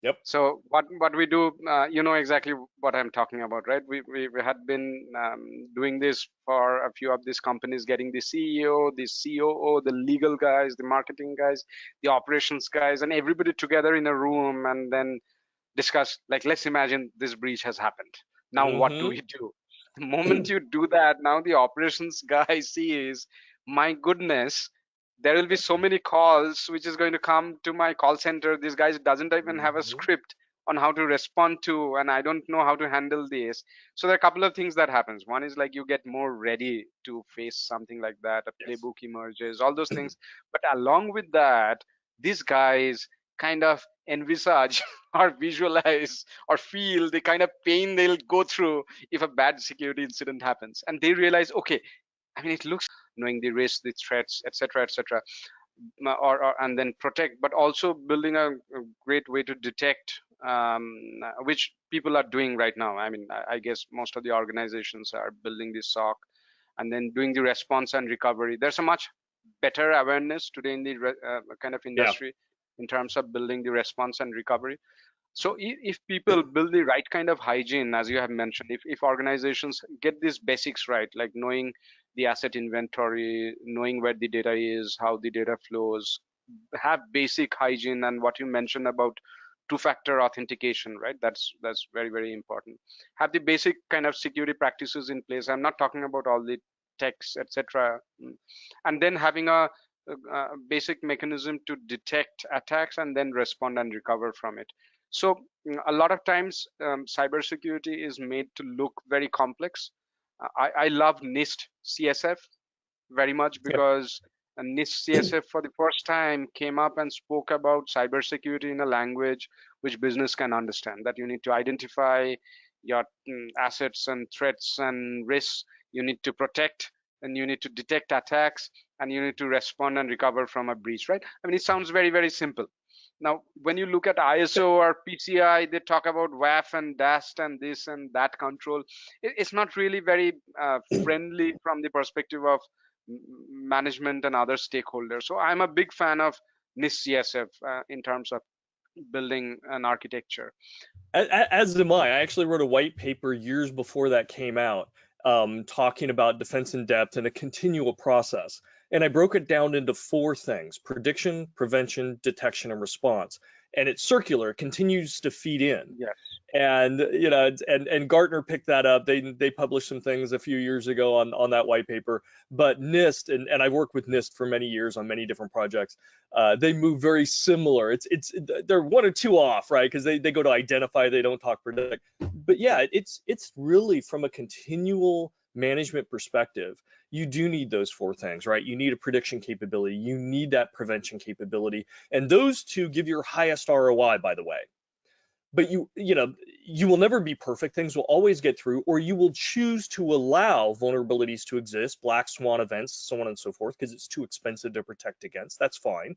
Yep. So what we do, you know exactly what I'm talking about, right? We had been doing this for a few of these companies, getting the CEO, the COO, the legal guys, the marketing guys, the operations guys, and everybody together in a room, and then discuss, like, let's imagine this breach has happened. Now what do Mm-hmm. we do? The moment you do that, now the operations guy sees, my goodness, there will be so many calls which is going to come to my call center. This guy doesn't even have a Mm-hmm. script on how to respond to, and I don't know how to handle this. So there are a couple of things that happens. One is like you get more ready to face something like that. A Yes. playbook emerges, all those things. But along with that, these guys kind of envisage or visualize or feel the kind of pain they'll go through if a bad security incident happens, and they realize, okay, I mean, it looks, knowing the risks, the threats, etc., etc., or and then protect, but also building a great way to detect, which people are doing right now. I mean, I guess most of the organizations are building this SOC, and then doing the response and recovery. There's a much better awareness today in the kind of Yeah. industry in terms of building the response and recovery. So if people build the right kind of hygiene, as you have mentioned, if organizations get these basics right, like knowing the asset inventory, knowing where the data is, how the data flows, have basic hygiene, and what you mentioned about two-factor authentication, right? That's very, very important. Have the basic kind of security practices in place. I'm not talking about all the techs, etc. And then having a basic mechanism to detect attacks and then respond and recover from it. So a lot of times cybersecurity is made to look very complex. I love NIST CSF very much, Yeah. because NIST CSF for the first time came up and spoke about cybersecurity in a language which business can understand. That you need to identify your assets and threats and risks. You need to protect, and you need to detect attacks, and you need to respond and recover from a breach, right? I mean, it sounds very, very simple. Now, when you look at ISO or PCI, they talk about WAF and DAST and this and that control. It's not really very friendly from the perspective of management and other stakeholders. So I'm a big fan of NIST CSF in terms of building an architecture. As am I. I actually wrote a white paper years before that came out, talking about defense in depth and a continual process. And I broke it down into four things: prediction, prevention, detection, and response. And it's circular, it continues to feed in. Yes. And and Gartner picked that up. They published some things a few years ago on that white paper. But NIST, and I've worked with NIST for many years on many different projects. They move very similar. They're one or two off, right? Because they go to identify, they don't talk predict. But yeah, it's really from a continual management perspective, you do need those four things, right? You need a prediction capability, you need that prevention capability, and those two give your highest ROI, by the way. But you will never be perfect. Things will always get through, or you will choose to allow vulnerabilities to exist, black swan events, so on and so forth, because it's too expensive to protect against. That's fine.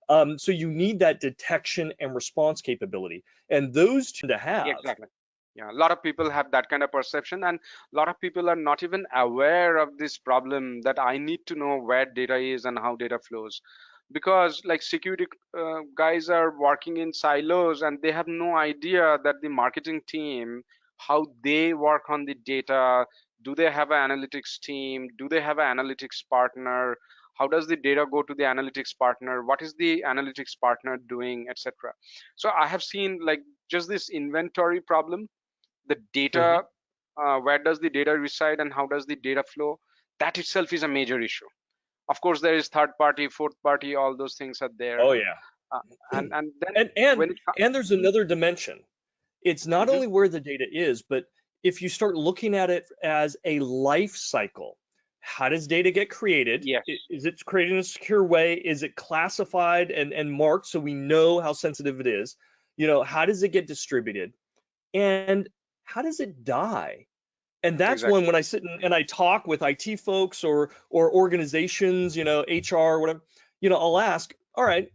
So you need that detection and response capability, and those two to have. Exactly. Yeah, a lot of people have that kind of perception, and a lot of people are not even aware of this problem, that I need to know where data is and how data flows. Because like security guys are working in silos, and they have no idea that the marketing team, how they work on the data. Do they have an analytics team? Do they have an analytics partner? How does the data go to the analytics partner? What is the analytics partner doing, etc.? So I have seen, like, just this inventory problem, the Mhm. data, where does the data reside and how does the data flow, that itself is a major issue. Of course, there is third party, fourth party, all those things are there, Oh huh? yeah. And then and and when it and there's another dimension. It's not Mhm. only where the data is, but if you start looking at it as a life cycle, how does data get created? Yes, Is it created in a secure way? Is it classified and marked so we know how sensitive it is? How does it get distributed? And how does it die? And that's exactly. when I sit and I talk with IT folks or organizations, HR, whatever, I'll ask, all right,